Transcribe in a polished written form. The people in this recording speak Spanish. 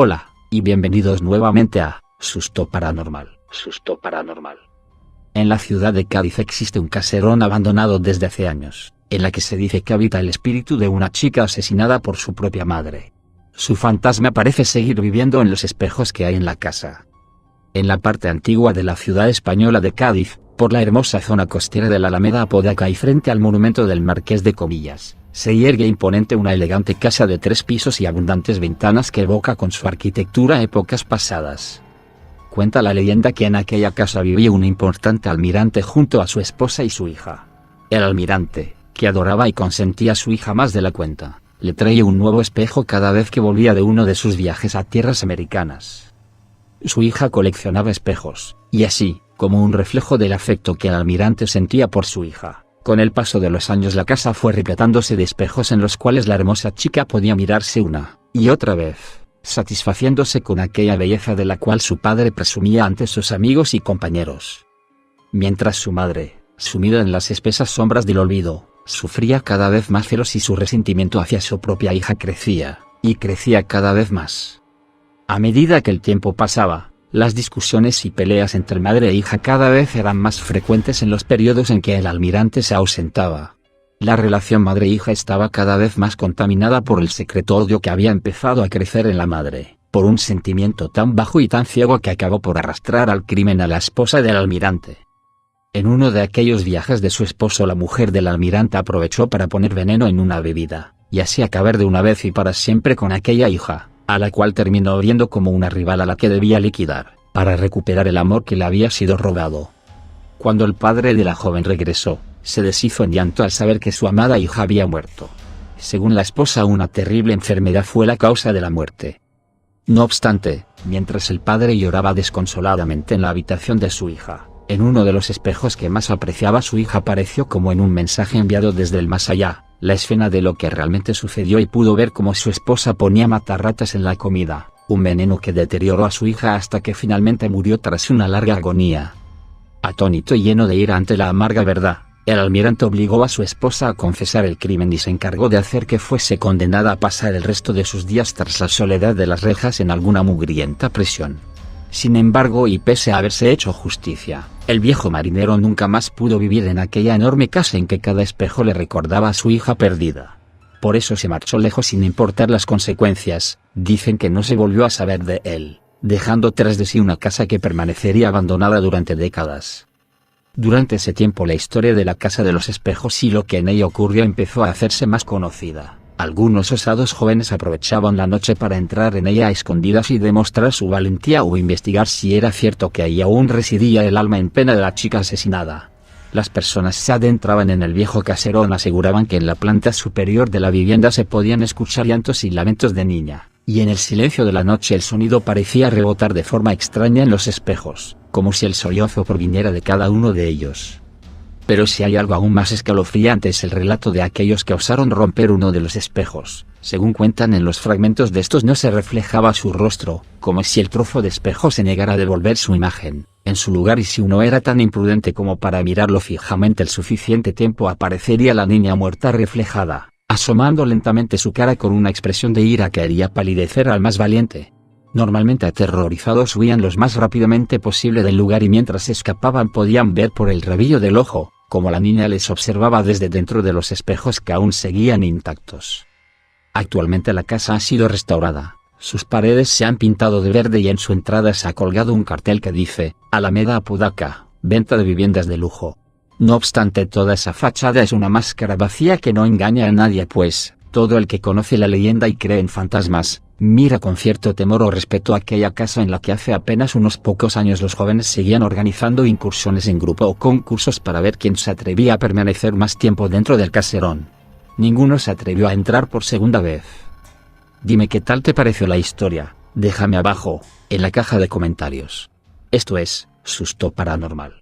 Hola, y bienvenidos nuevamente a Susto Paranormal. Susto Paranormal. En la ciudad de Cádiz existe un caserón abandonado desde hace años, en la que se dice que habita el espíritu de una chica asesinada por su propia madre. Su fantasma parece seguir viviendo en los espejos que hay en la casa. En la parte antigua de la ciudad española de Cádiz, por la hermosa zona costera de la Alameda Apodaca y frente al monumento del Marqués de Comillas, se yergue imponente una elegante casa de 3 pisos y abundantes ventanas que evoca con su arquitectura épocas pasadas. Cuenta la leyenda que en aquella casa vivía un importante almirante junto a su esposa y su hija. El almirante, que adoraba y consentía a su hija más de la cuenta, le traía un nuevo espejo cada vez que volvía de uno de sus viajes a tierras americanas. Su hija coleccionaba espejos, y así, como un reflejo del afecto que el almirante sentía por su hija, con el paso de los años la casa fue repletándose de espejos en los cuales la hermosa chica podía mirarse una y otra vez, satisfaciéndose con aquella belleza de la cual su padre presumía ante sus amigos y compañeros. Mientras su madre, sumida en las espesas sombras del olvido, sufría cada vez más celos y su resentimiento hacia su propia hija crecía, y crecía cada vez más. A medida que el tiempo pasaba, las discusiones y peleas entre madre e hija cada vez eran más frecuentes en los periodos en que el almirante se ausentaba. La relación madre-hija estaba cada vez más contaminada por el secreto odio que había empezado a crecer en la madre, por un sentimiento tan bajo y tan ciego que acabó por arrastrar al crimen a la esposa del almirante. En uno de aquellos viajes de su esposo, la mujer del almirante aprovechó para poner veneno en una bebida, y así acabar de una vez y para siempre con aquella hija, a la cual terminó viendo como una rival a la que debía liquidar, para recuperar el amor que le había sido robado. Cuando el padre de la joven regresó, se deshizo en llanto al saber que su amada hija había muerto. Según la esposa, una terrible enfermedad fue la causa de la muerte. No obstante, mientras el padre lloraba desconsoladamente en la habitación de su hija, en uno de los espejos que más apreciaba su hija apareció como en un mensaje enviado desde el más allá, la escena de lo que realmente sucedió y pudo ver cómo su esposa ponía matarratas en la comida, un veneno que deterioró a su hija hasta que finalmente murió tras una larga agonía. Atónito y lleno de ira ante la amarga verdad, el almirante obligó a su esposa a confesar el crimen y se encargó de hacer que fuese condenada a pasar el resto de sus días tras la soledad de las rejas en alguna mugrienta prisión. Sin embargo, y pese a haberse hecho justicia, el viejo marinero nunca más pudo vivir en aquella enorme casa en que cada espejo le recordaba a su hija perdida. Por eso se marchó lejos sin importar las consecuencias. Dicen que no se volvió a saber de él, dejando tras de sí una casa que permanecería abandonada durante décadas. Durante ese tiempo la historia de la Casa de los Espejos y lo que en ella ocurrió empezó a hacerse más conocida. Algunos osados jóvenes aprovechaban la noche para entrar en ella a escondidas y demostrar su valentía o investigar si era cierto que ahí aún residía el alma en pena de la chica asesinada. Las personas se adentraban en el viejo caserón aseguraban que en la planta superior de la vivienda se podían escuchar llantos y lamentos de niña, y en el silencio de la noche el sonido parecía rebotar de forma extraña en los espejos, como si el sollozo proviniera de cada uno de ellos. Pero si hay algo aún más escalofriante es el relato de aquellos que osaron romper uno de los espejos. Según cuentan, en los fragmentos de estos no se reflejaba su rostro, como si el trozo de espejo se negara a devolver su imagen en su lugar, y si uno era tan imprudente como para mirarlo fijamente el suficiente tiempo aparecería la niña muerta reflejada, asomando lentamente su cara con una expresión de ira que haría palidecer al más valiente. Normalmente aterrorizados huían lo más rápidamente posible del lugar y mientras escapaban podían ver por el rabillo del ojo como la niña les observaba desde dentro de los espejos que aún seguían intactos. Actualmente la casa ha sido restaurada, sus paredes se han pintado de verde y en su entrada se ha colgado un cartel que dice, Alameda Apodaca, venta de viviendas de lujo. No obstante, toda esa fachada es una máscara vacía que no engaña a nadie, pues, todo el que conoce la leyenda y cree en fantasmas, mira con cierto temor o respeto aquella casa en la que hace apenas unos pocos años los jóvenes seguían organizando incursiones en grupo o concursos para ver quién se atrevía a permanecer más tiempo dentro del caserón. Ninguno se atrevió a entrar por segunda vez. Dime qué tal te pareció la historia, déjame abajo, en la caja de comentarios. Esto es Susto Paranormal.